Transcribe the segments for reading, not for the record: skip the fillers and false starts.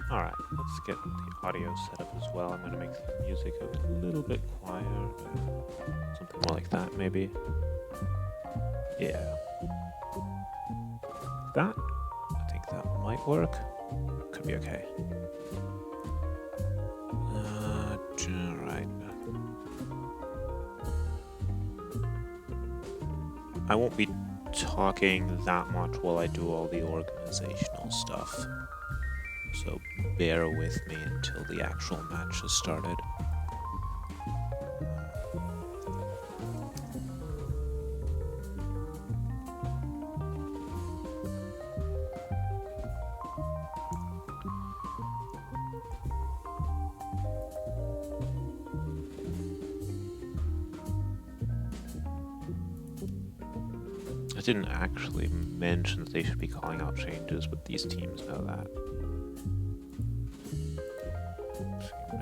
Alright, let's get the audio set up as well. I'm going to make the music a little bit quieter. Something more like that, maybe. Yeah. That. I think that might work. Could be okay. Alright. I won't be talking that much while I do all the organizational stuff. So bear with me until the actual match has started. I didn't actually mention that they should be calling out changes, but these teams know that.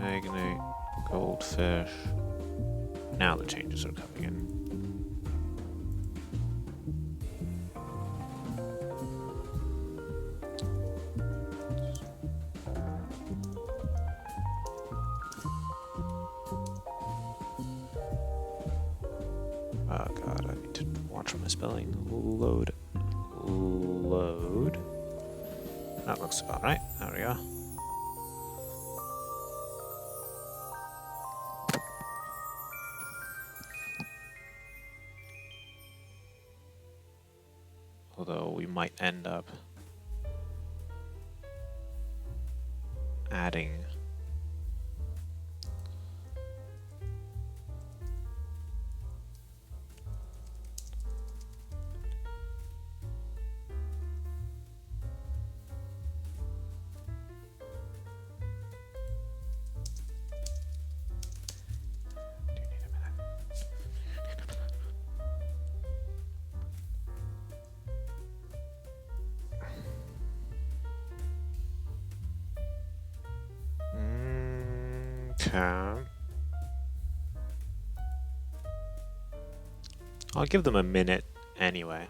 Magnate, Goldfish. Now the changes are coming in. Oh god, I need to watch my spelling. Load. That looks about right. There we go. Although we might end up adding I'll give them a minute anyway.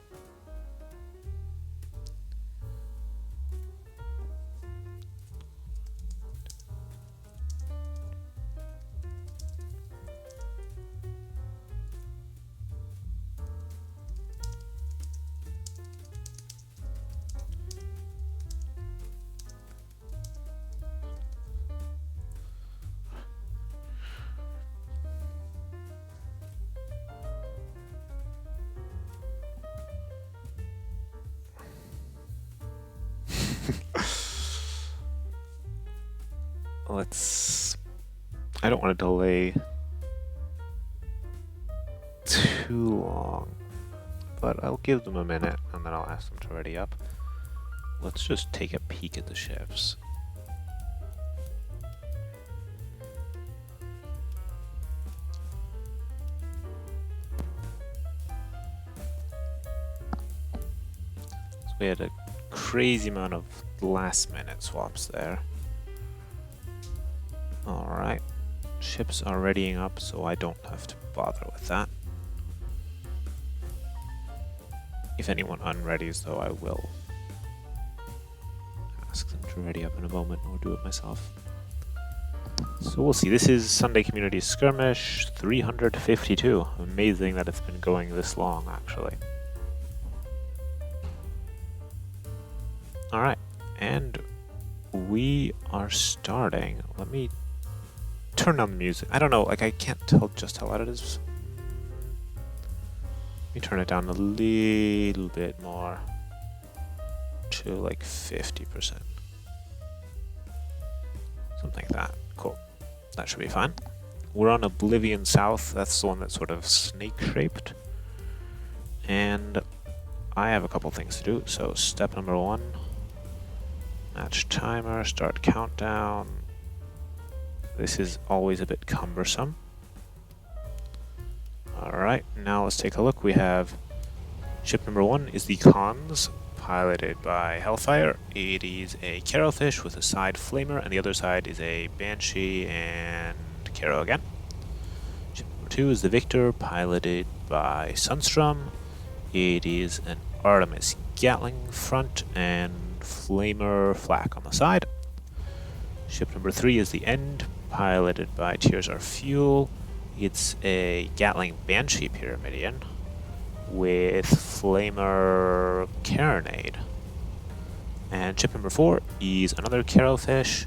I don't want to delay too long, but I'll give them a minute and then I'll ask them to ready up. Let's just take a peek at the ships. So we had a crazy amount of last minute swaps there. Alright, ships are readying up, so I don't have to bother with that. If anyone unreadies, though, I will ask them to ready up in a moment, or do it myself. So we'll see. This is Sunday Community Skirmish 352. Amazing that it's been going this long, actually. Alright, and we are starting. Let me turn down the music. I don't know, like I can't tell just how loud it is. Let me turn it down a little bit more to like 50%. Something like that. Cool. That should be fine. We're on Oblivion South. That's the one that's sort of snake-shaped. And I have a couple things to do. So step number 1. Match timer, start countdown. This is always a bit cumbersome. Alright, now let's take a look. We have ship number 1 is the Cons, piloted by Hellfire. It is a Carrowfish with a side flamer, and the other side is a Banshee and Carrow again. Ship number 2 is the Victor, piloted by Sunstrom. It is an Artemis Gatling front and Flamer flak on the side. Ship number 3 is the End, piloted by Tears Our Fuel. It's a Gatling Banshee Pyramidion with Flamer Carronade. And ship number 4 is another Carrowfish,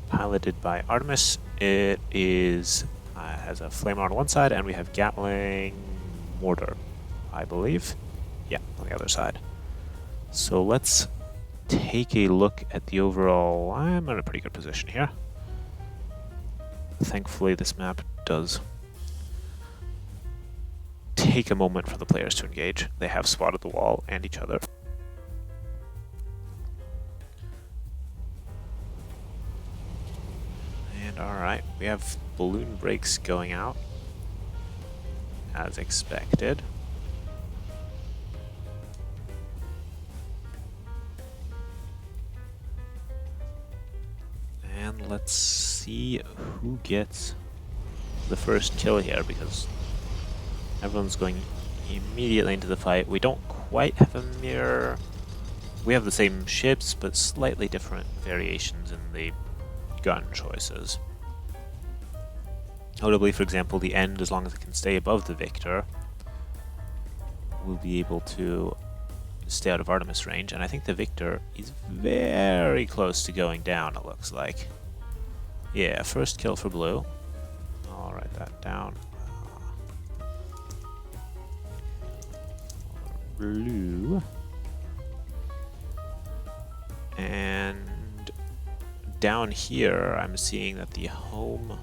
piloted by Artemis. It is has a Flamer on one side, and we have Gatling Mortar, I believe. Yeah, on the other side. So let's take a look at the overall. I'm in a pretty good position here. Thankfully, this map does take a moment for the players to engage. They have spotted the wall and each other. And alright, we have balloon brakes going out, as expected. And let's see who gets the first kill here, because everyone's going immediately into the fight. We don't quite have a mirror. We have the same ships, but slightly different variations in the gun choices. Notably, for example, the End, as long as it can stay above the Victor, will be able to stay out of Artemis range, and I think the Victor is very close to going down, it looks like. Yeah, first kill for blue. I'll write that down. Blue. And down here, I'm seeing that the home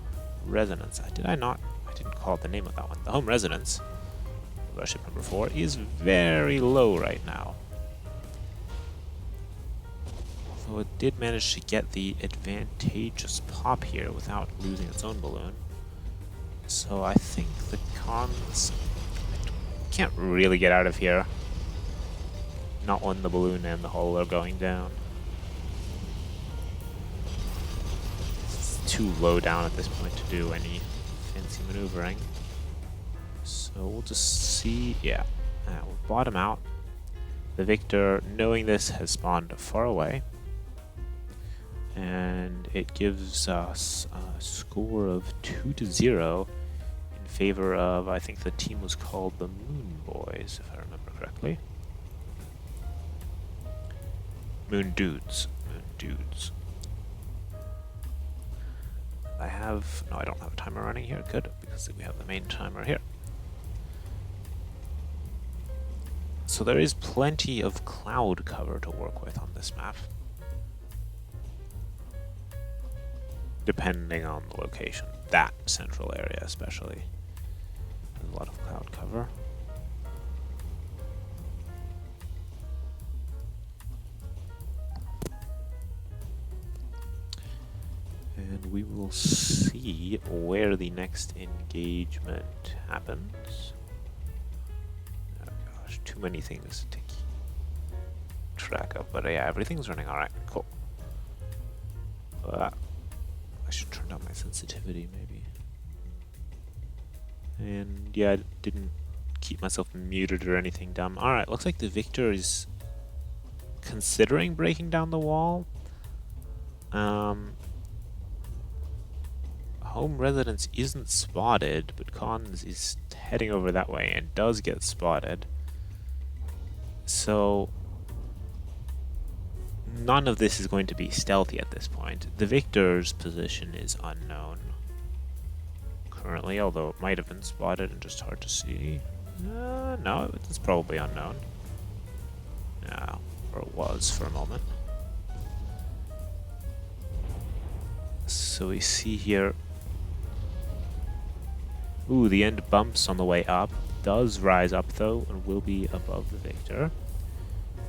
resonance. Did I not? I didn't call it the name of that one. The home resonance of our ship number 4 is very low right now. Although it did manage to get the advantageous pop here without losing its own balloon. So I think the cons can't really get out of here. Not when the balloon and the hull are going down. It's too low down at this point to do any fancy maneuvering. So we'll just see. Yeah, we'll bottom out. The Victor, knowing this, has spawned far away. And it gives us a score of 2-0 in favor of, I think the team was called the Moon Boys, if I remember correctly. Moon Dudes. Moon Dudes. No, I don't have a timer running here. Good, because we have the main timer here. So there is plenty of cloud cover to work with on this map, depending on the location. That central area especially. There's a lot of cloud cover. And we will see where the next engagement happens. Oh gosh, too many things to keep track of. But yeah, everything's running alright. Cool. I should turn down my sensitivity, maybe. And yeah, I didn't keep myself muted or anything dumb. Alright, looks like the Victor is considering breaking down the wall. Home residence isn't spotted, but Cons is heading over that way and does get spotted. So none of this is going to be stealthy at this point. The Victor's position is unknown currently, although it might have been spotted and just hard to see. No, it's probably unknown. No, or it was for a moment. So we see here. Ooh, the End bumps on the way up. Does rise up though, and will be above the Victor.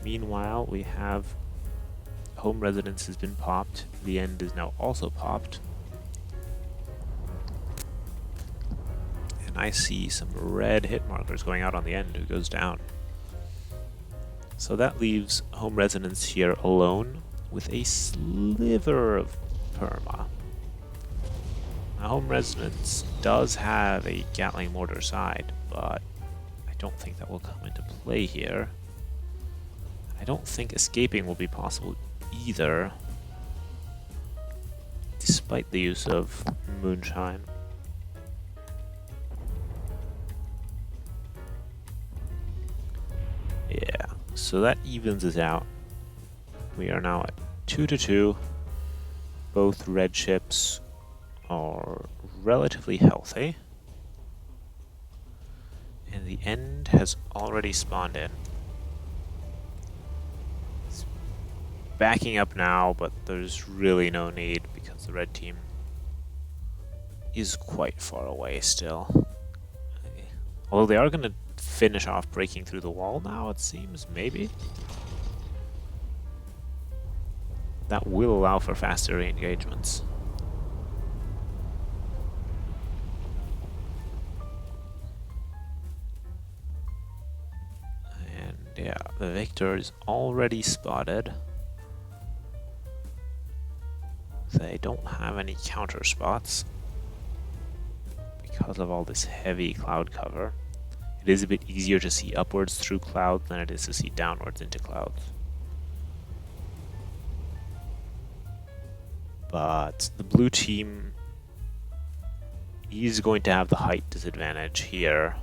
Meanwhile, we have home residence has been popped. The End is now also popped. And I see some red hit markers going out on the End who goes down. So that leaves home residence here alone with a sliver of perma. Now, home residence does have a Gatling mortar side, but I don't think that will come into play here. I don't think escaping will be possible either. despite the use of moonshine. Yeah, so that evens us out. We are now at 2-2. Both red ships are relatively healthy. And the end has already spawned in. It's backing up now, but there's really no need because the red team is quite far away still. Although they are going to finish off breaking through the wall now, it seems, maybe. That will allow for faster re-engagements. And yeah, the victor is already spotted. They don't have any counter spots because of all this heavy cloud cover. It is a bit easier to see upwards through clouds than it is to see downwards into clouds. But the blue team is going to have the height disadvantage here.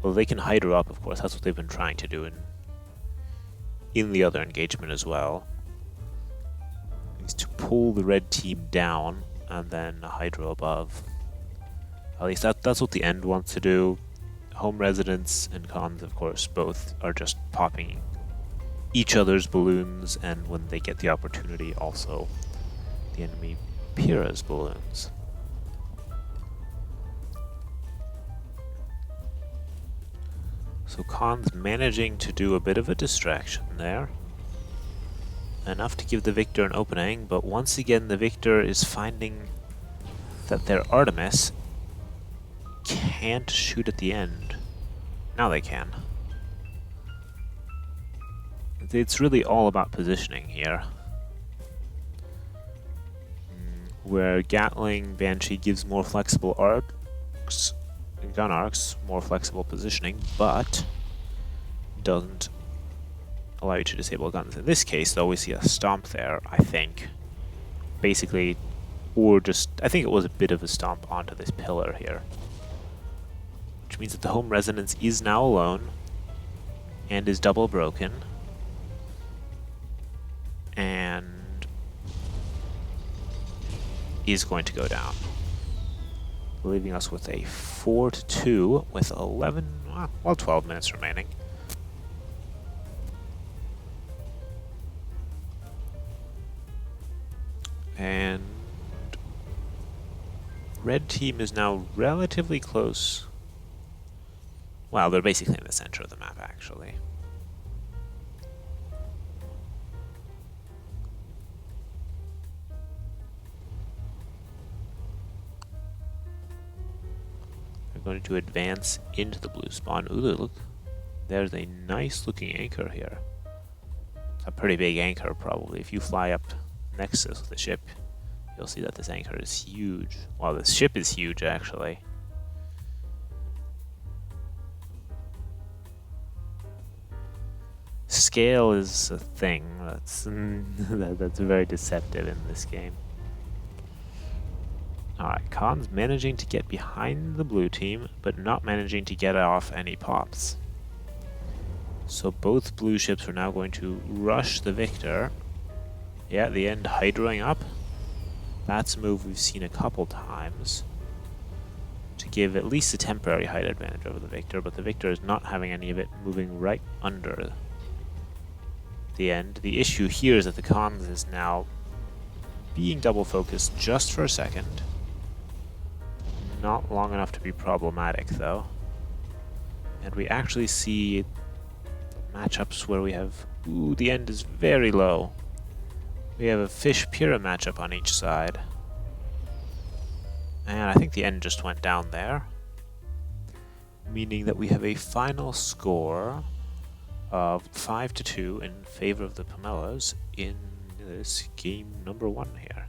Well, they can hydro up, of course. That's what they've been trying to do in the other engagement as well. Is to pull the red team down and then hydro above. At least that's what the end wants to do. Home residents and cons, of course, both are just popping each other's balloons, and when they get the opportunity, also the enemy Pyrrha's balloons. So Khan's managing to do a bit of a distraction there. Enough to give the victor an opening, but once again the victor is finding that their Artemis can't shoot at the end. Now they can. It's really all about positioning here. Where Gatling Banshee gives more flexible arcs, gun arcs, more flexible positioning, but doesn't allow you to disable guns. In this case, though, we see a stomp there, I think. Basically, or just, I think it was a bit of a stomp onto this pillar here. Which means that the home resonance is now alone and is double broken. And is going to go down, leaving us with a 4-2 with 12 minutes remaining. And red team is now relatively close. Well, they're basically in the center of the map, actually. They're going to advance into the blue spawn. Ooh, look. There's a nice looking anchor here. It's a pretty big anchor, probably. If you fly up next to the ship, you'll see that this anchor is huge. Well, this ship is huge, actually. Scale is a thing that's that's very deceptive in this game. Alright, Khan's managing to get behind the blue team, but not managing to get off any pops. So both blue ships are now going to rush the victor. Yeah, at the end, hydroing up. That's a move we've seen a couple times to give at least a temporary height advantage over the victor, but the victor is not having any of it, moving right under the end. The issue here is that the Khans is now being double focused just for a second. Not long enough to be problematic, though. And we actually see matchups where we have... Ooh, the end is very low. We have a Fish-Pyrrha matchup on each side. And I think the end just went down there. Meaning that we have a final score of 5-2 in favor of the Pomelos in this game number 1 here.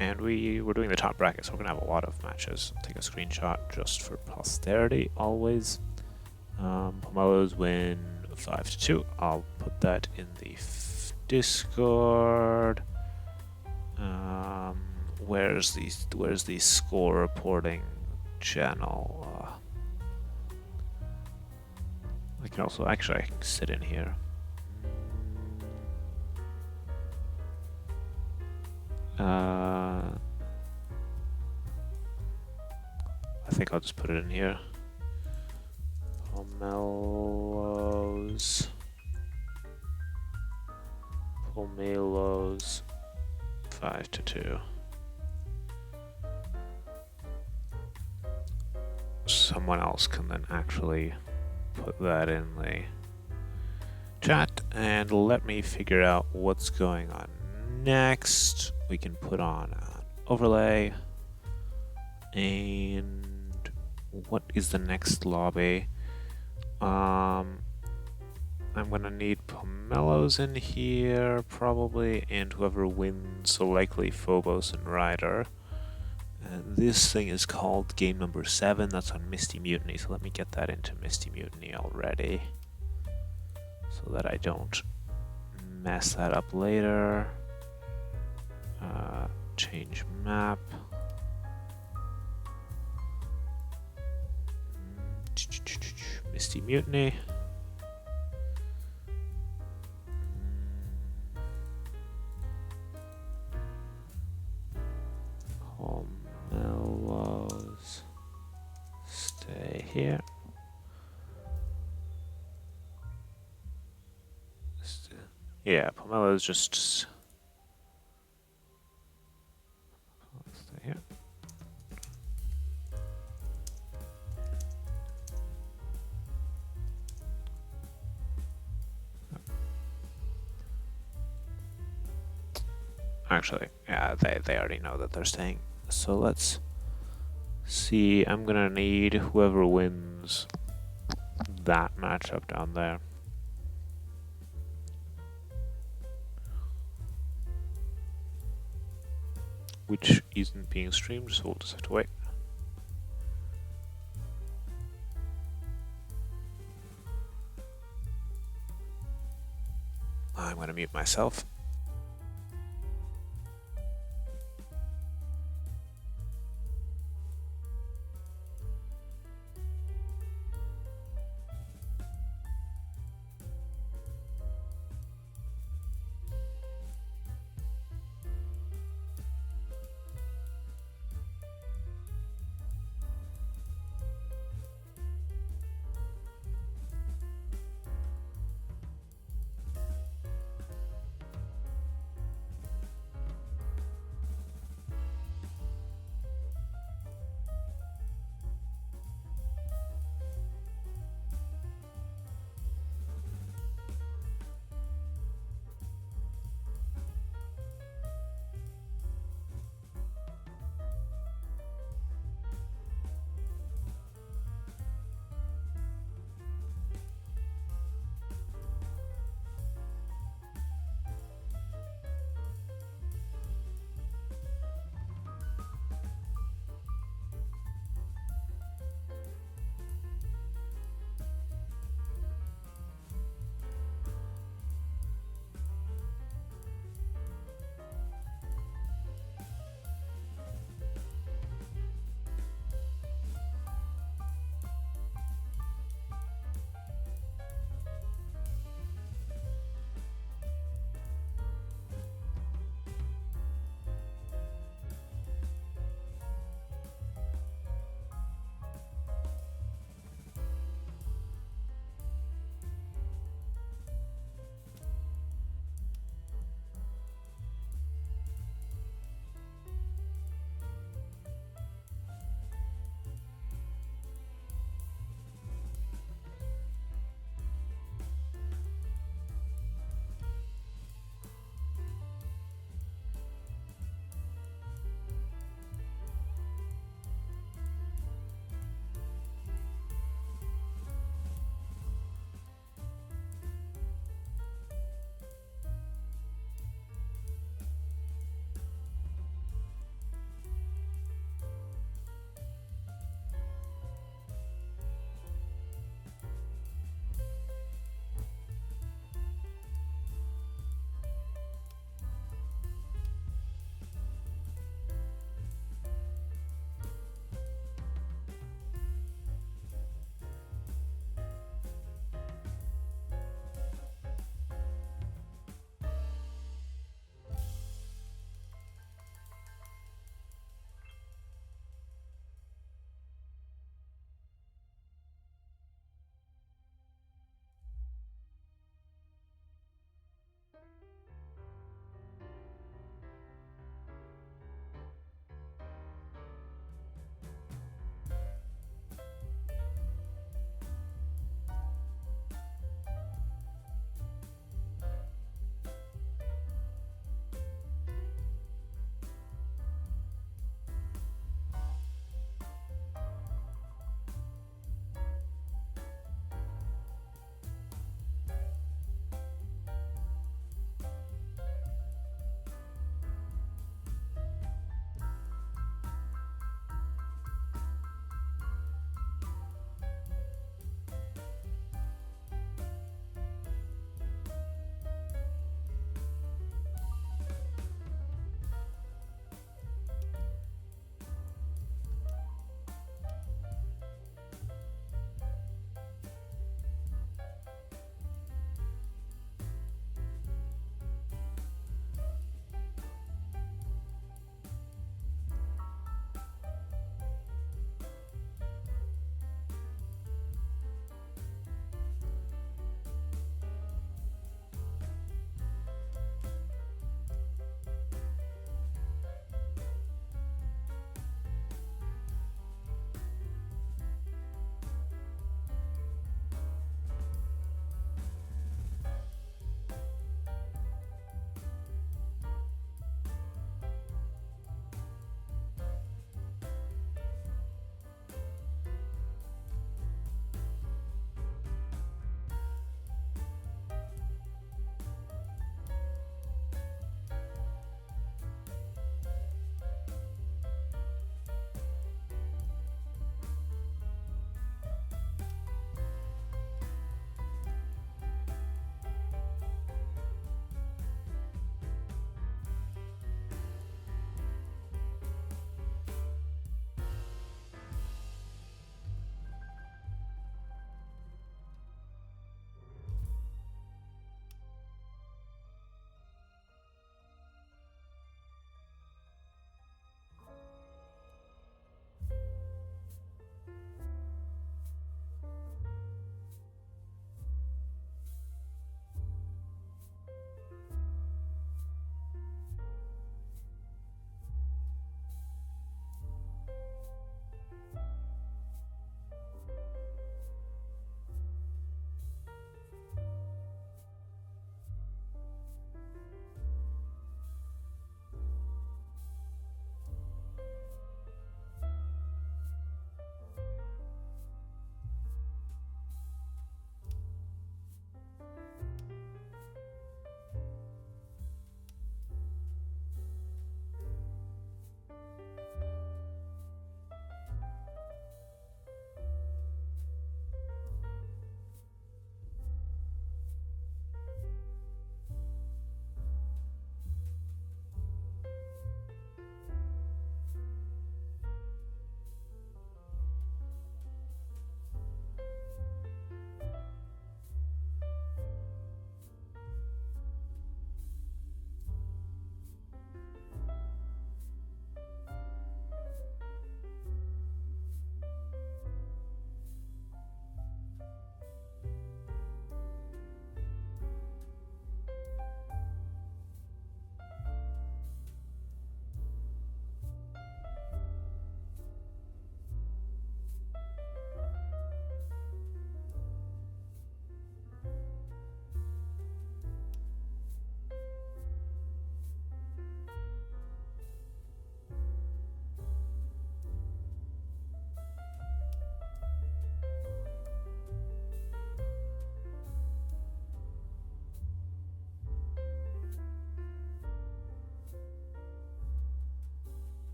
And we're doing the top bracket, so we're going to have a lot of matches. I'll take a screenshot just for posterity, always. Pomelos win 5-2. I'll put that in the Discord. Where's the score reporting channel? I can also actually I can sit in here. I think I'll just put it in here. Pomelos 5-2. Someone else can then actually put that in the chat and let me figure out what's going on next. We can put on an overlay. And what is the next lobby? I'm gonna need Pomelos in here probably, and whoever wins, so likely Phobos and Ryder. And this thing is called game number 7. That's on Misty Mutiny, so let me get that into Misty Mutiny already so that I don't mess that up later. Change map. Misty Mutiny. Pomelos. Stay here. Yeah, Pomelos just stay here. Actually, yeah, they already know that they're staying. So let's see. I'm gonna need whoever wins that matchup down there. Which isn't being streamed, so we'll just have to wait. I'm gonna mute myself.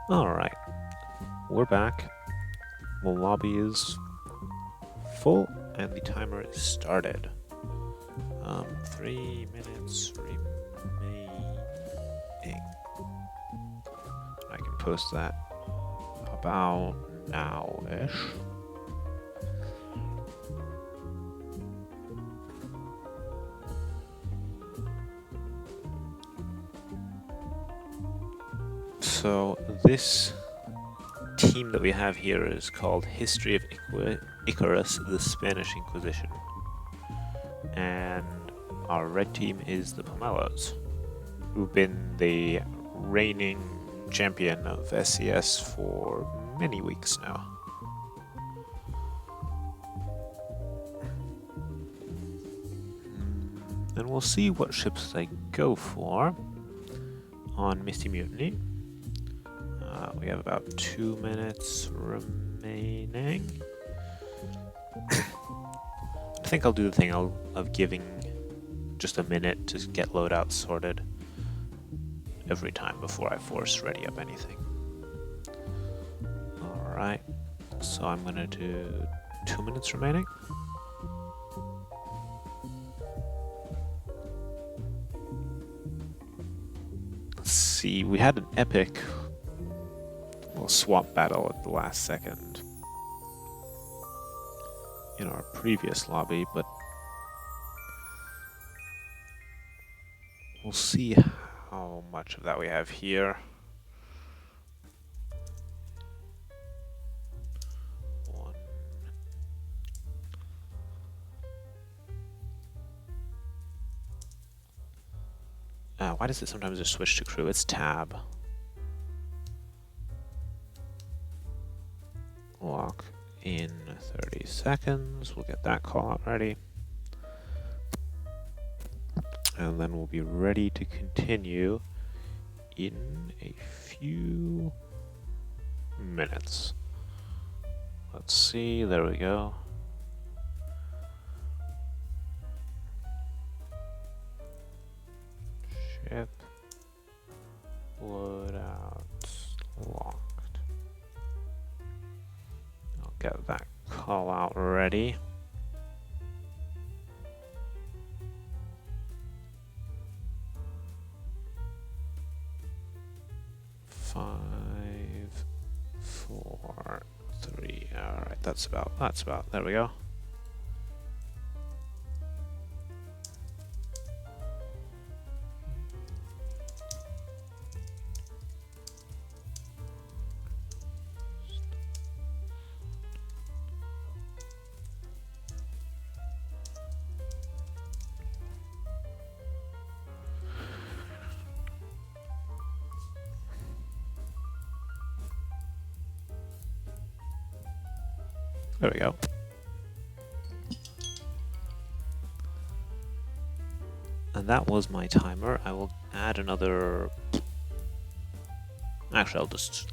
Alright, we're back. The lobby is full and the timer is started. 3 minutes remaining. I can post that about now-ish. So this team that we have here is called History of Icarus, the Spanish Inquisition. And our red team is the Pomelos, who've been the reigning champion of SCS for many weeks now. And we'll see what ships they go for on Misty Mutiny. We have about 2 minutes remaining. I think I'll do the thing of giving just a minute to get loadouts sorted every time before I force ready up anything. Alright, so I'm gonna do 2 minutes remaining. Let's see, we had an epic swap battle at the last second in our previous lobby, but we'll see how much of that we have here. Why does it sometimes just switch to crew? It's tab. Lock in 30 seconds. We'll get that call out ready. And then we'll be ready to continue in a few minutes. Let's see, there we go. Ship loadout locked. I'll get that call out ready. Five, four, three. All right, that's about. There we go. There we go. And that was my timer. I will add another... Actually, I'll just...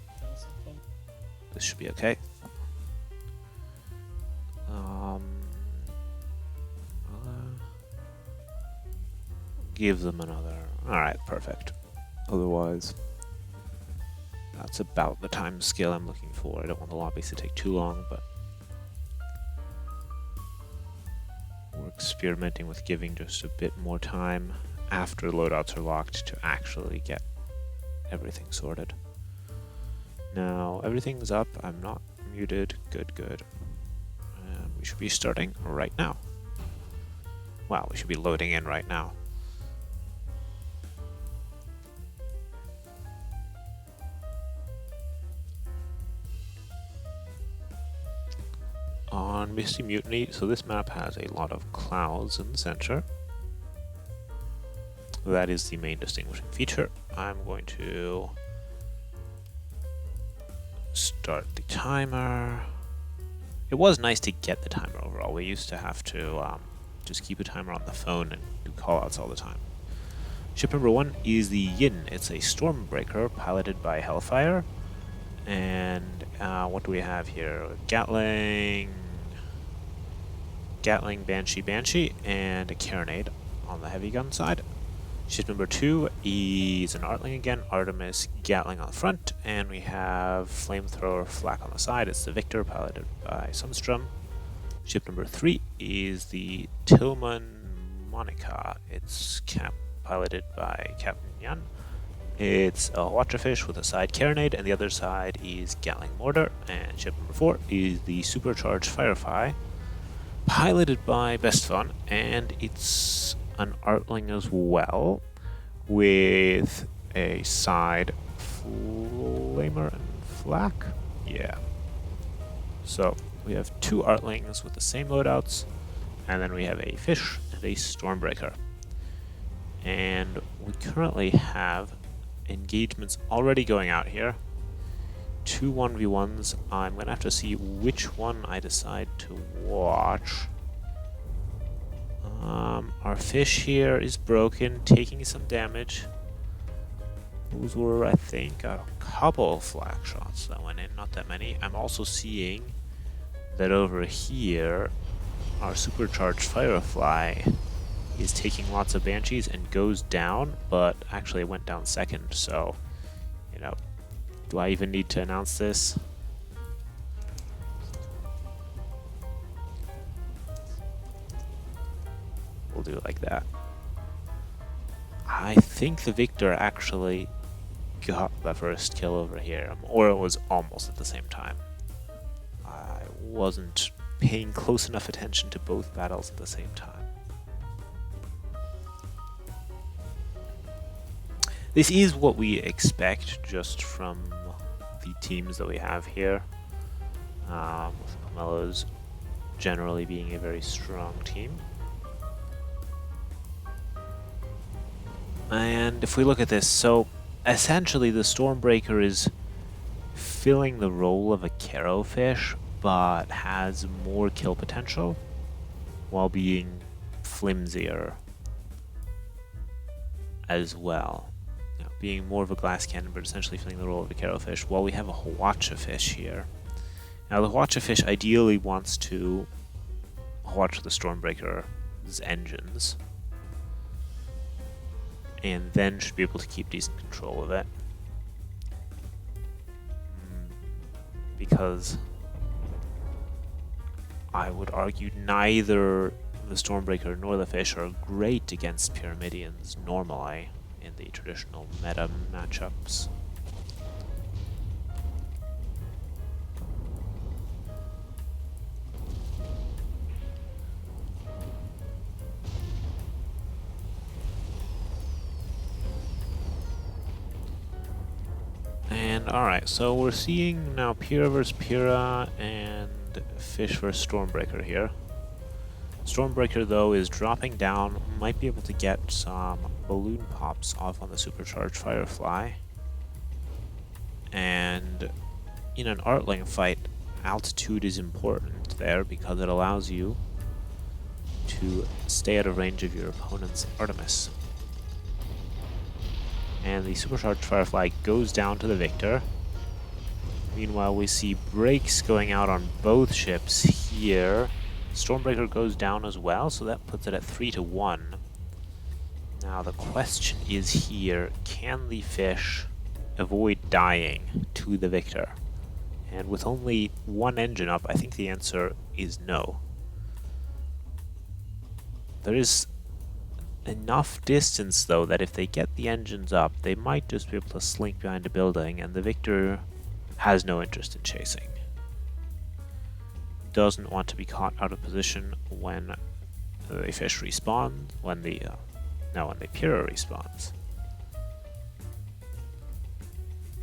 This should be okay. Give them another... Alright, perfect. Otherwise, that's about the time scale I'm looking for. I don't want the lobbies to take too long, but... We're experimenting with giving just a bit more time after the loadouts are locked to actually get everything sorted. Now, everything's up. I'm not muted. Good, good. And we should be starting right now. Wow, we should be loading in right now. On Misty Mutiny, so this map has a lot of clouds in the center. That is the main distinguishing feature. I'm going to start the timer. It was nice to get the timer overall. We used to have to just keep a timer on the phone and do callouts all the time. Ship number 1 is the Yin. It's a Stormbreaker piloted by Hellfire. And what do we have here? Gatling, Banshee, and a Carronade on the heavy gun side. Ship number 2 is an Artling again, Artemis, Gatling on the front, and we have Flamethrower Flak on the side. It's the Victor, piloted by Sundstrom. Ship number 3 is the Tillman Monica. It's piloted by Captain Yan. It's a Watcherfish with a side Carronade, and the other side is Gatling Mortar. And ship number 4 is the Supercharged Firefly, piloted by Best Fun, and it's an Artling as well, with a side Flamer and Flak. Yeah. So we have 2 Artlings with the same loadouts, and then we have a Fish and a Stormbreaker. And we currently have engagements already going out here. 2 1v1s. I'm gonna have to see which one I decide to watch. Our fish here is broken, taking some damage. Those were, I think, a couple flak shots that went in, not that many. I'm also seeing that over here, our Supercharged Firefly is taking lots of Banshees and goes down, but actually it went down second, so, you know, do I even need to announce this? We'll do it like that. I think the Victor actually got the first kill over here, or it was almost at the same time. I wasn't paying close enough attention to both battles at the same time. This is what we expect just from the teams that we have here, with Mellows generally being a very strong team. And if we look at this, so essentially the Stormbreaker is filling the role of a Carrowfish, but has more kill potential while being flimsier as well. You know, being more of a glass cannon, but essentially filling the role of a Carrowfish, while we have a Hwacha-fish here. Now the Hwacha-fish ideally wants to watch the Stormbreaker's engines, and then should be able to keep decent control of it. Because I would argue neither the Stormbreaker nor the Fish are great against Pyramidians normally in the traditional meta matchups. And alright, so we're seeing now Pyrrha vs. Pyrrha and Fish vs. Stormbreaker here. Stormbreaker, though, is dropping down, might be able to get some balloon pops off on the Supercharged Firefly. And in an Artling fight, altitude is important there because it allows you to stay out of range of your opponent's Artemis. And the Supercharged Firefly goes down to the Victor. Meanwhile, we see breaks going out on both ships here. Stormbreaker goes down as well, so that puts it at 3-1. Now the question is here, can the Fish avoid dying to the Victor? And with only one engine up, I think the answer is no. There is enough distance, though, that if they get the engines up, they might just be able to slink behind a building, and the Victor has no interest in chasing. doesn't want to be caught out of position when the fish respawns, when the Pyrrha respawns.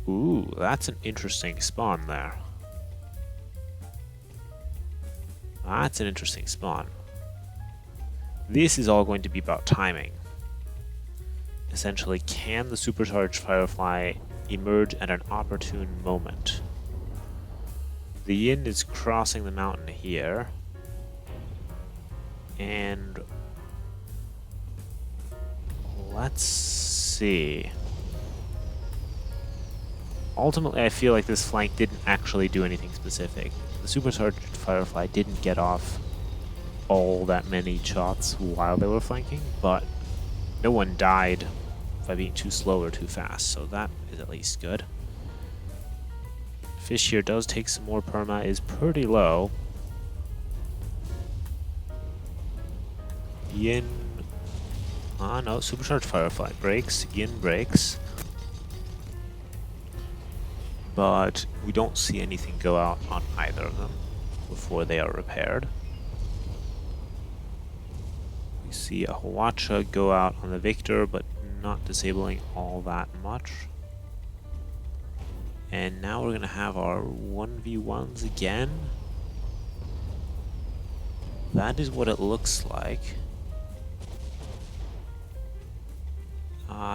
Ooh, that's an interesting spawn there. That's an interesting spawn. This is all going to be about timing. Essentially, can the supercharged Firefly emerge at an opportune moment? The Yin is crossing the mountain here. And let's see. Ultimately, I feel like this flank didn't actually do anything specific. The supercharged Firefly didn't get off all that many shots while they were flanking, but no one died by being too slow or too fast, so that is at least good. Fish here does take some more perma, is pretty low. Yin... Ah no, supercharged Firefly breaks, Yin breaks. But we don't see anything go out on either of them before they are repaired. We see a Hwacha go out on the Victor, but not disabling all that much. And now we're going to have our 1v1s again. That is what it looks like.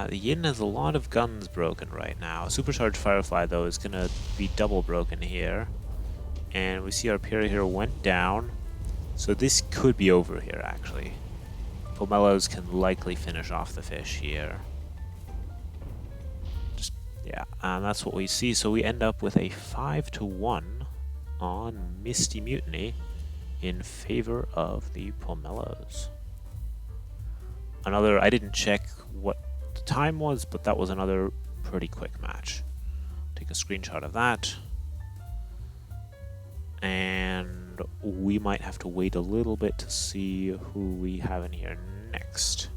The Yin has a lot of guns broken right now. Supercharged Firefly, though, is going to be double broken here. And we see our Pyrrha here went down. So this could be over here, actually. Pomelos can likely finish off the fish here. Yeah, that's what we see. So we end up with a 5-1 on Misty Mutiny in favor of the Pomelos. Another, I didn't check what the time was, but that was another pretty quick match. Take a screenshot of that. And we might have to wait a little bit to see who we have in here next.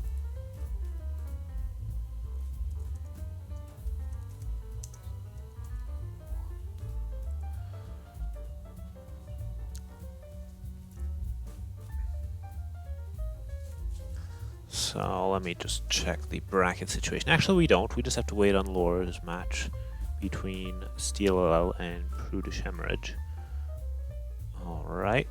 So let me just check the bracket situation. Actually, we don't. We just have to wait on Laura's match between Steel LL and Prudish Hemorrhage. Alright.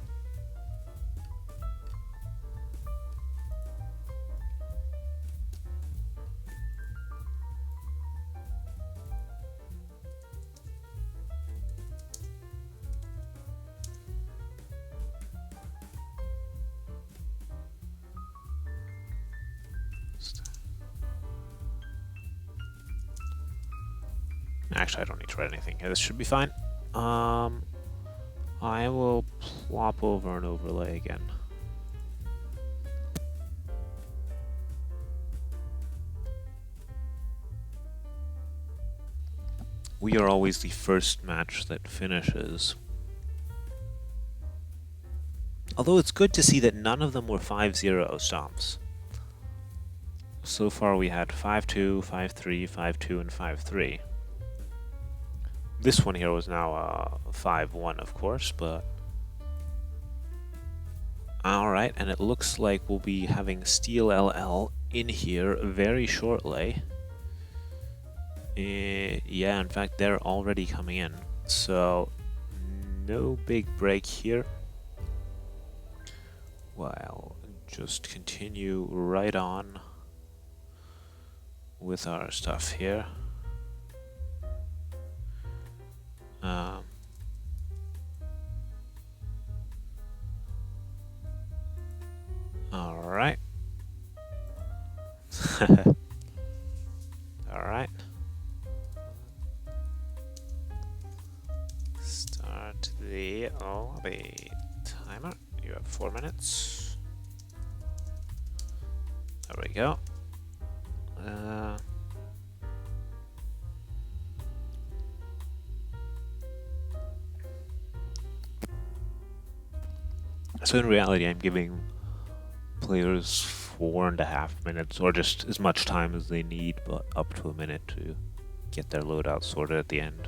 Actually, I don't need to write anything here. This should be fine. I will plop over an overlay again. We are always the first match that finishes. Although it's good to see that none of them were 5-0 stomps. So far we had 5-2, 5-3, 5-2, and 5-3. This one here was now 5-1, of course, but... Alright, and it looks like we'll be having Steel LL in here very shortly. Yeah, in fact, they're already coming in. So, no big break here. Well, just continue right on with our stuff here. Alright. Alright. Start the lobby timer. You have 4 minutes. There we go. So in reality, I'm giving players 4.5 minutes, or just as much time as they need, but up to a minute to get their loadout sorted at the end.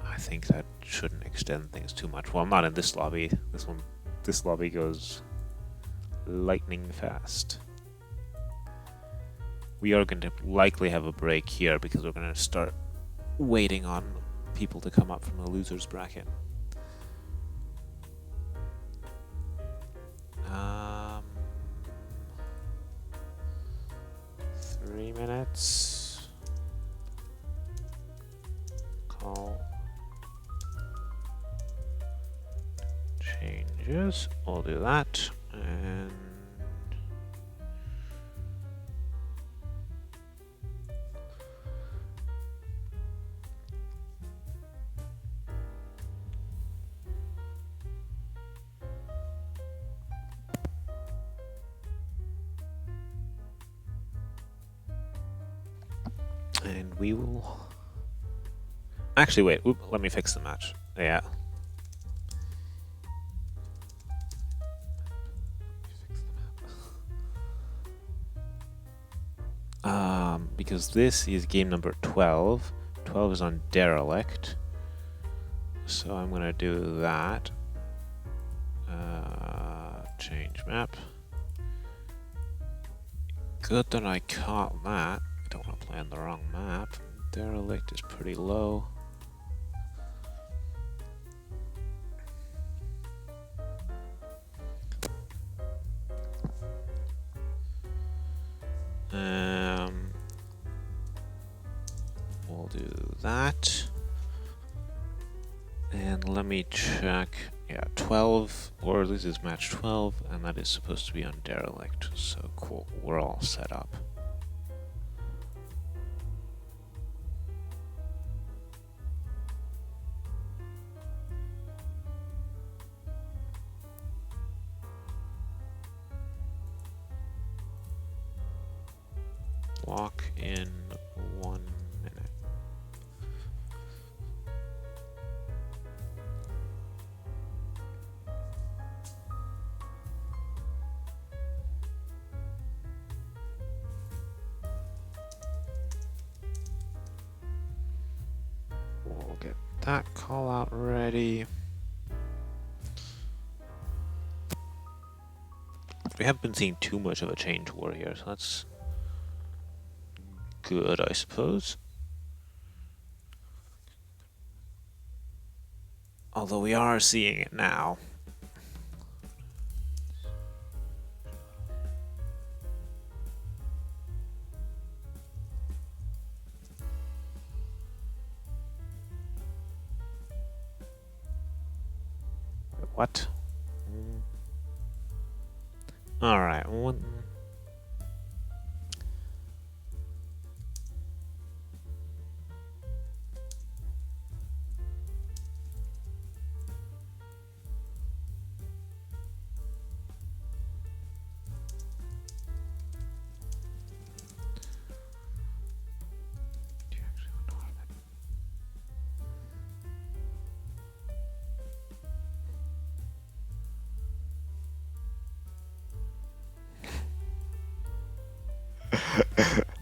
I think that shouldn't extend things too much. Well, not in this lobby. This lobby goes lightning fast. We are going to likely have a break here because we're going to start waiting on people to come up from the losers bracket. 3 minutes. Call changes. We'll do that. And we will... Actually, wait. Let me fix the match. Yeah. Because this is game number 12. 12 is on Derelict. So I'm going to do that. Change map. Good that I caught that. I don't want to play on the wrong map. Derelict is pretty low. We'll do that. And let me check. Yeah, 12, or this is match 12, and that is supposed to be on Derelict. So cool, we're all set up. Lock in 1 minute. We'll get that call out ready. We haven't been seeing too much of a change war here, so that's good, I suppose. Although we are seeing it now. What? Alright, one.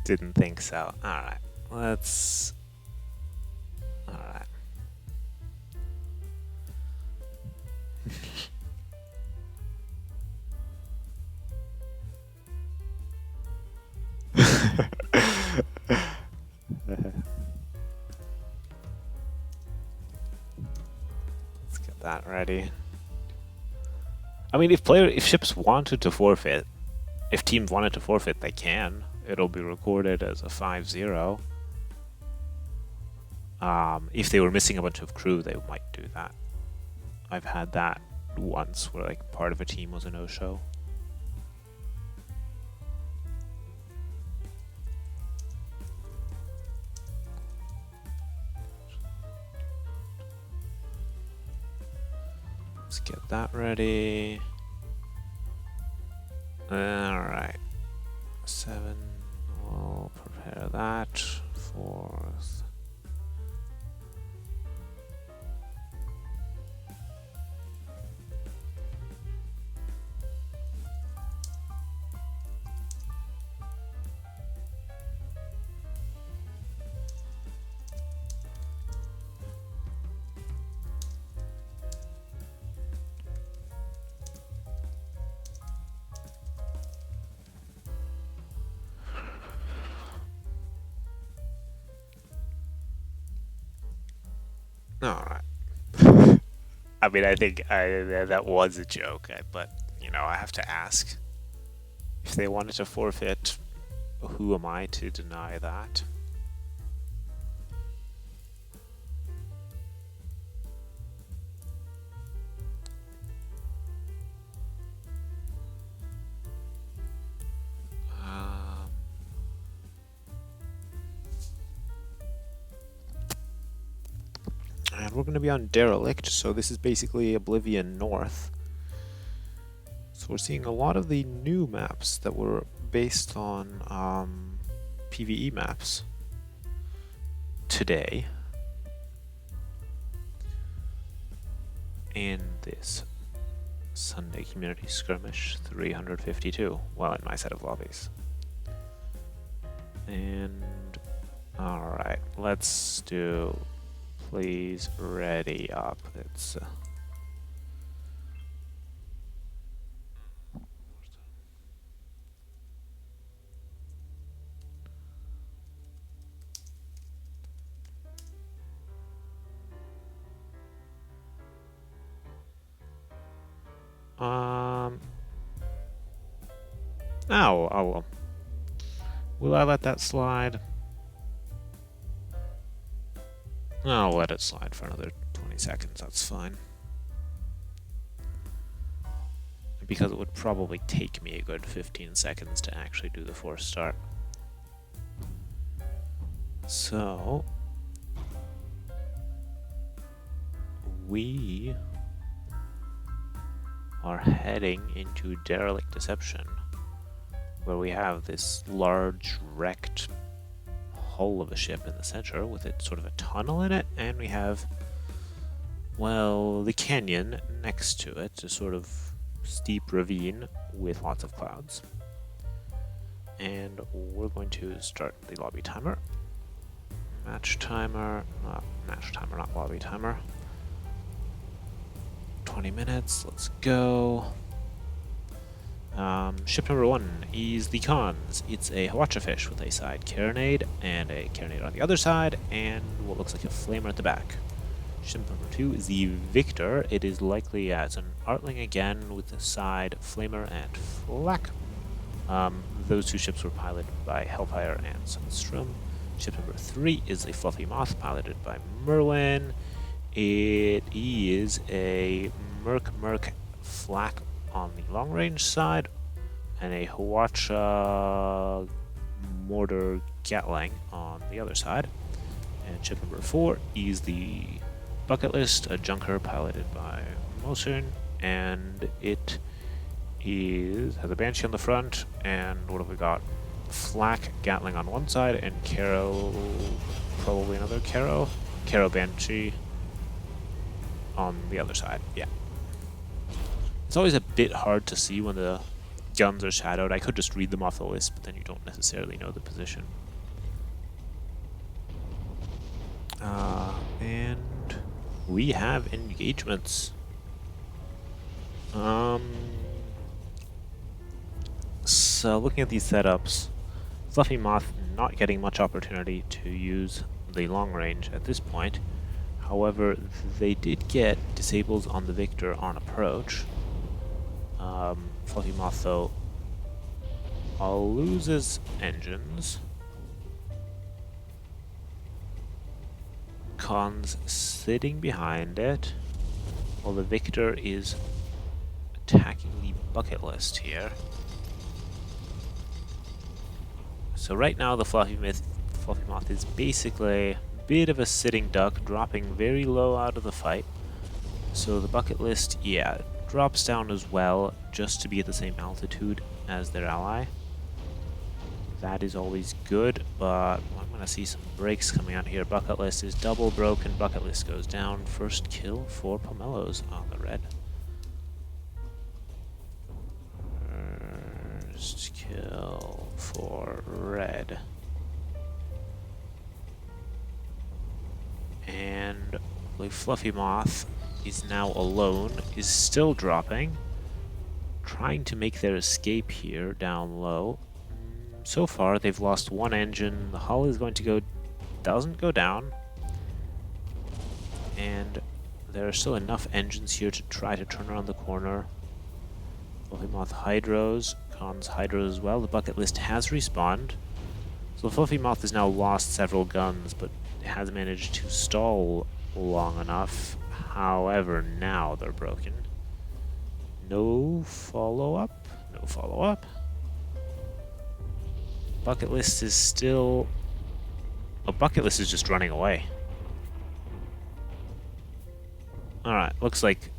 Didn't think so. Alright, let's... Alright. Let's get that ready. I mean, if ships wanted to forfeit, if teams wanted to forfeit, they can. It'll be recorded as a 5-0. If they were missing a bunch of crew, they might do that. I've had that once, where like part of a team was a no-show. Let's get that ready. Alright. 7. We'll prepare that. 4th. Alright. I mean, I think that was a joke, but, you know, I have to ask. If they wanted to forfeit, who am I to deny that? And we're going to be on Derelict, so this is basically Oblivion North. So we're seeing a lot of the new maps that were based on PvE maps today in this Sunday Community Skirmish 352, well, in my set of lobbies. And alright, let's do, please, ready up. It's oh well. Will I let that slide? I'll let it slide for another 20 seconds, that's fine. Because it would probably take me a good 15 seconds to actually do the force start. So we are heading into Derelict Deception, where we have this large wrecked hull of a ship in the center with it sort of a tunnel in it, and we have, well, the canyon next to it, a sort of steep ravine with lots of clouds. And we're going to start the lobby timer. Match timer, not lobby timer. 20 minutes, let's go. Ship number 1 is the Cons. It's a Hwacha fish with a side carronade and a carronade on the other side, and what looks like a flamer at the back. Ship number 2 is the Victor. It is likely as an Artling again with the side flamer and flak. Those two ships were piloted by Hellfire and Sunstrom. Ship number 3 is a Fluffy Moth piloted by Merlin. It is a Merc flak on the long range side and a Hwacha mortar Gatling on the other side. And ship number 4 is the Bucket List, a junker piloted by Mosun, and it has a Banshee on the front, and what have we got? Flak Gatling on one side and Caro, probably another Caro Banshee on the other side. Yeah. It's always a bit hard to see when the guns are shadowed. I could just read them off the list, but then you don't necessarily know the position. And we have engagements. So looking at these setups, Fluffy Moth not getting much opportunity to use the long range at this point. However, they did get disables on the Victor on approach. Fluffy Moth, though, loses engines. Cons sitting behind it, while the Victor is attacking the Bucket List here. So right now the Fluffy Moth is basically a bit of a sitting duck, dropping very low out of the fight. So the Bucket List, yeah, drops down as well, just to be at the same altitude as their ally. That is always good, but I'm going to see some breaks coming out here. Bucket List is double broken, Bucket List goes down. First kill for Pomelos on the red. First kill for red. And the Fluffy Moth is now alone, is still dropping, trying to make their escape here down low. So far they've lost one engine, the hull is going to go, doesn't go down, And there are still enough engines here to try to turn around the corner. Fluffy Moth Hydros, Khan's Hydros as well. The bucket list has respawned. So Fluffy Moth has now lost several guns, but has managed to stall long enough. However, now they're broken. No follow-up. No follow-up. Bucket list is still... Oh, bucket list is just running away. Alright, looks like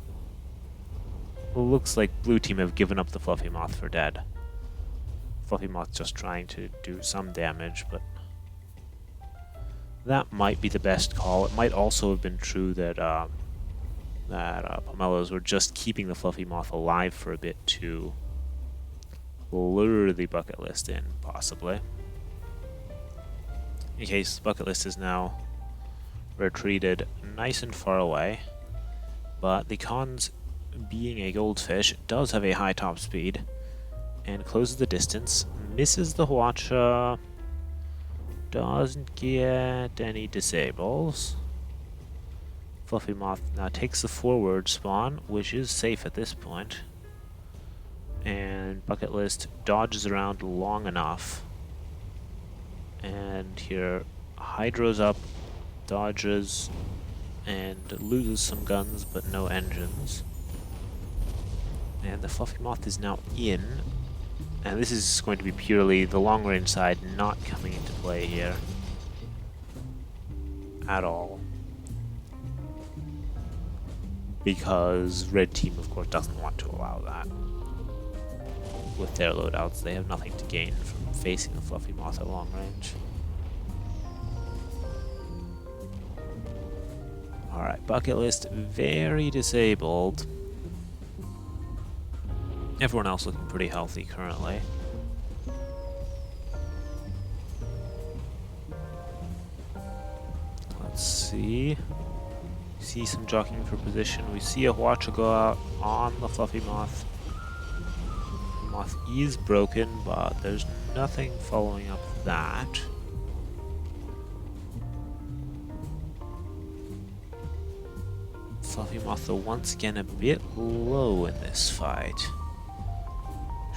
blue team have given up the Fluffy Moth for dead. Fluffy Moth just trying to do some damage, but that might be the best call. It might also have been true that Pomelos were just keeping the Fluffy Moth alive for a bit to lure the bucket list in, possibly. In case the bucket list is now retreated nice and far away, but the Khans, being a goldfish, does have a high top speed and closes the distance, misses the Hwacha, doesn't get any disables. Fluffy Moth now takes the forward spawn, which is safe at this point, and bucket list dodges around long enough, and here Hydro's up, dodges, and loses some guns but no engines. And the Fluffy Moth is now in, and this is going to be purely the long range side not coming into play here at all, because red team of course doesn't want to allow that. With their loadouts, they have nothing to gain from facing the Fluffy Moth at long range. Alright, bucket list very disabled. Everyone else looking pretty healthy currently. Let's see. We see some jockeying for position. We see a Hwacha go out on the Fluffy Moth. The Moth is broken, but there's nothing following up that. Fluffy Moth, though, once again a bit low in this fight.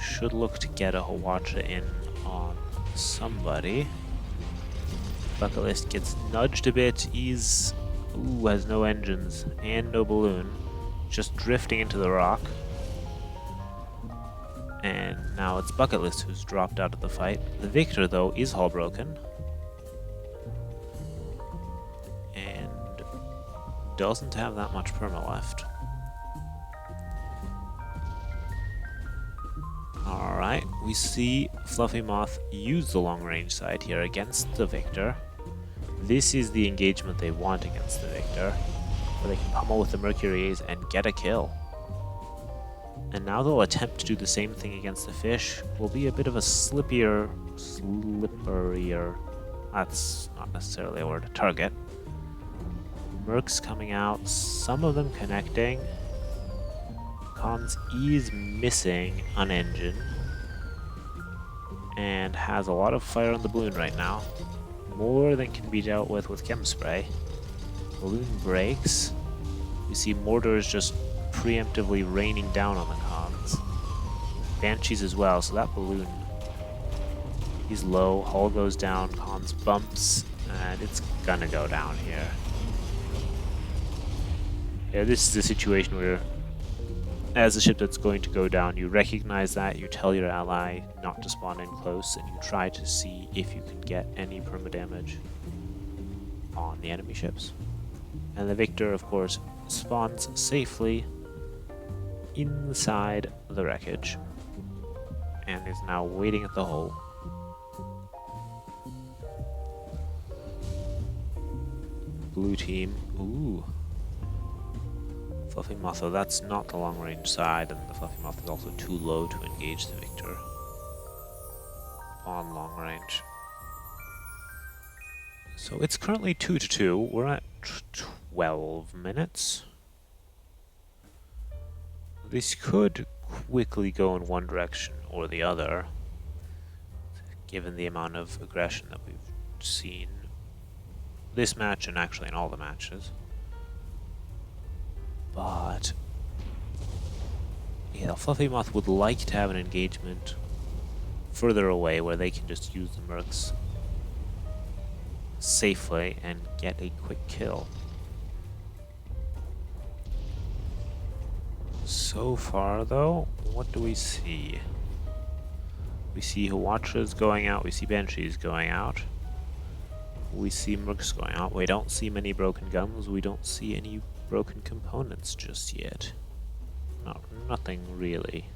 Should look to get a Hwacha in on somebody. Bucket list gets nudged a bit. He's has no engines and no balloon. Just drifting into the rock. And now it's bucket list who's dropped out of the fight. The victor, though, is hull broken. And doesn't have that much perma left. Alright, we see Fluffy Moth use the long range side here against the victor. This is the engagement they want against the victor, where they can pummel with the Mercuries and get a kill. And now they'll attempt to do the same thing against the fish. Will be a bit of a slipperier, that's not necessarily a word, target. Mercs coming out, some of them connecting. Khans is missing an engine and has a lot of fire on the balloon right now. More than can be dealt with chem spray. Balloon breaks. We see mortars just preemptively raining down on the Khans. Banshees as well, so that balloon is low. Hull goes down, Khans bumps, and it's gonna go down here. Yeah, this is a situation where as a ship that's going to go down, you recognize that, you tell your ally not to spawn in close, and you try to see if you can get any perma damage on the enemy ships. And the victor, of course, spawns safely inside the wreckage and is now waiting at the hull. Blue team, ooh. Fluffy Moth, though that's not the long range side, and the Fluffy Moth is also too low to engage the victor on long range. So it's currently 2-2. We're at 12 minutes. This could quickly go in one direction or the other, given the amount of aggression that we've seen this match and actually in all the matches. But yeah, the Fluffy Moth would like to have an engagement further away where they can just use the mercs safely and get a quick kill. So far though, what do we see? We see Hawatras going out, we see Banshees going out. We see mercs going out. We don't see many broken guns, we don't see any broken components just yet. Nothing really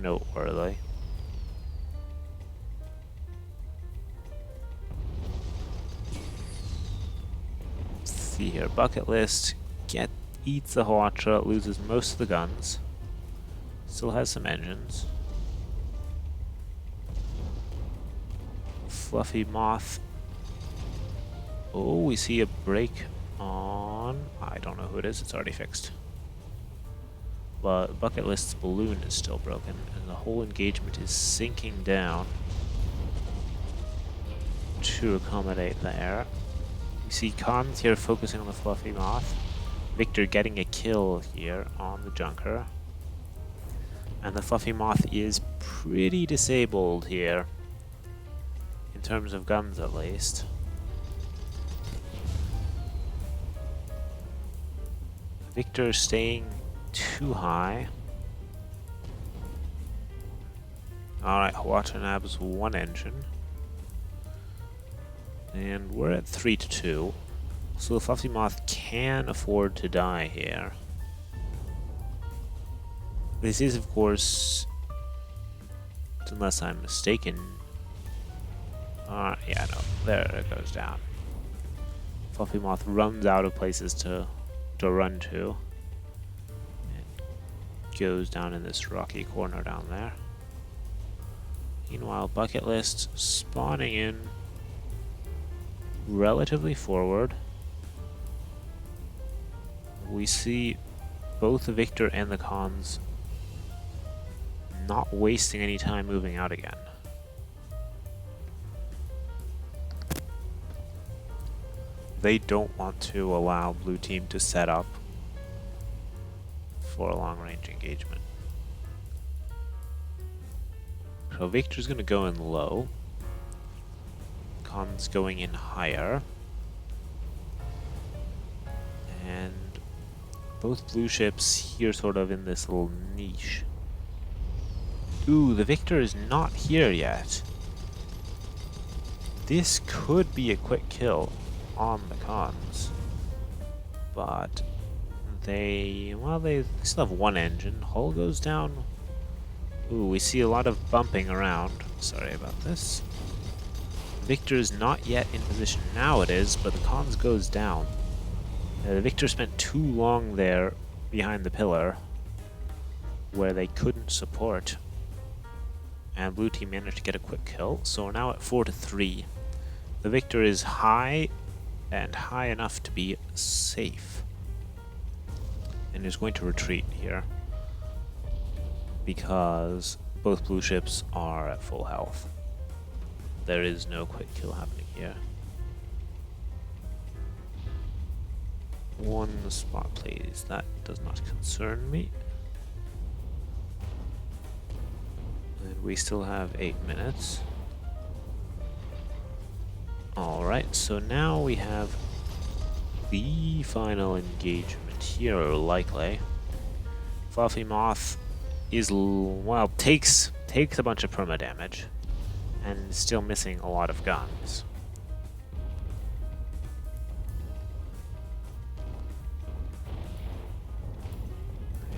noteworthy. Let's see here, bucket list. Eats the Hawatra, loses most of the guns. Still has some engines. Fluffy Moth. Oh, we see a break on... I don't know who it is, it's already fixed. But bucket list's balloon is still broken, and the whole engagement is sinking down to accommodate there. We see Cons here focusing on the Fluffy Moth. Victor getting a kill here on the Junker. And the Fluffy Moth is pretty disabled here, in terms of guns at least. Victor staying too high. Alright, Watanabe's one engine. And we're at 3-2. So the Fluffy Moth can afford to die here. This is, of course, unless I'm mistaken. Yeah, no, there it goes down. Fluffy Moth runs out of places to run to. And goes down in this rocky corner down there. Meanwhile, bucket list spawning in relatively forward. We see both the Victor and the Cons not wasting any time moving out again. They don't want to allow blue team to set up for a long-range engagement. So Victor's going to go in low. Con's going in higher. And both blue ships here sort of in this little niche. Ooh, the Victor is not here yet. This could be a quick kill on the Cons. But they still have one engine. Hull goes down. Ooh, we see a lot of bumping around. Sorry about this. Victor is not yet in position. Now it is, but the Cons goes down. The Victor spent too long there behind the pillar where they couldn't support. And blue team managed to get a quick kill, so we're now at 4-3. The Victor is high and high enough to be safe. And is going to retreat here because both blue ships are at full health. There is no quick kill happening here. One spot, please. That does not concern me. And we still have 8 minutes. Alright, so now we have the final engagement here, likely. Fluffy Moth is, well, takes a bunch of perma damage and still missing a lot of guns.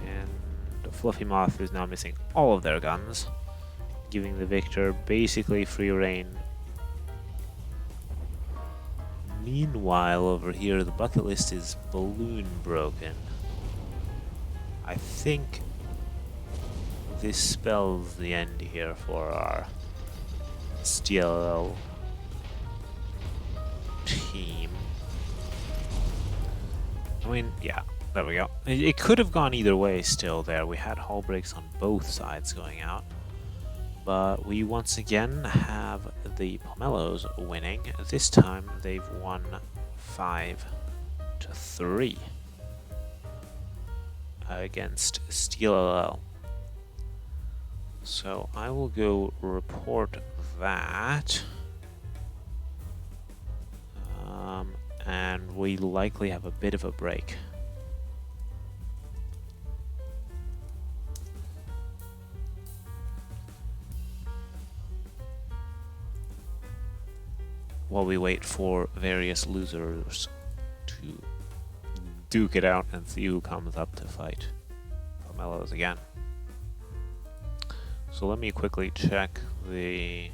And Fluffy Moth is now missing all of their guns, giving the Victor basically free reign. Meanwhile, over here, the bucket list is balloon broken. I think this spells the end here for our STLL team. I mean, yeah, there we go. It could have gone either way still there. We had hull breaks on both sides going out. But we once again have the Pomelos winning. This time they've won 5-3. against Steel LL. So I will go report that. And we likely have a bit of a break. While we wait for various losers to duke it out and see who comes up to fight Carmelos again. So let me quickly check the...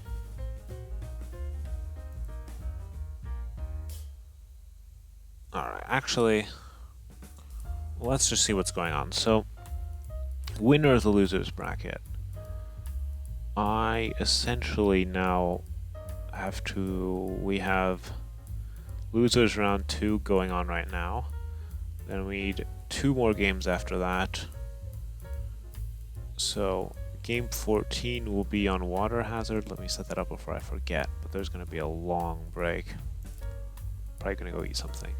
Alright, actually, let's just see what's going on. So, winner of the losers bracket. I essentially now have to... We have losers round 2 going on right now. Then we need 2 more games after that. So, game 14 will be on Water Hazard. Let me set that up before I forget. But there's going to be a long break. Probably going to go eat something.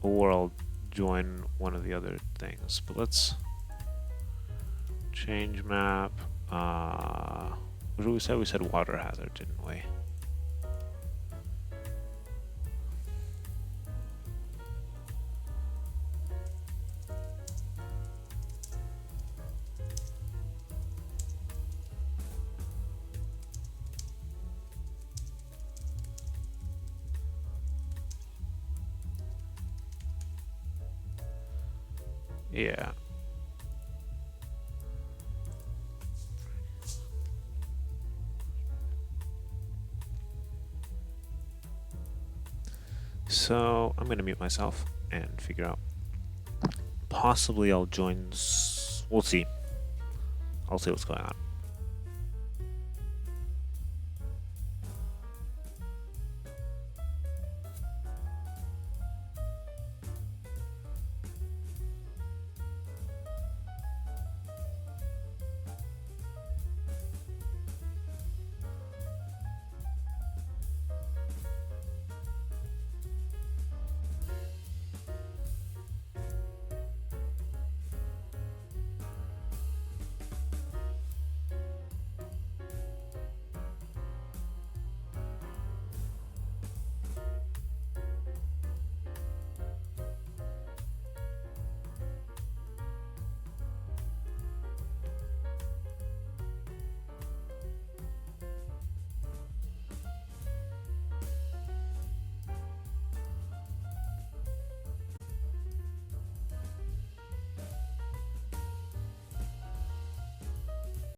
Or I'll join one of the other things. But let's change map. What did we say? We said Water Hazard, didn't we? Yeah. So I'm going to mute myself and figure out. Possibly I'll join. We'll see. I'll see what's going on.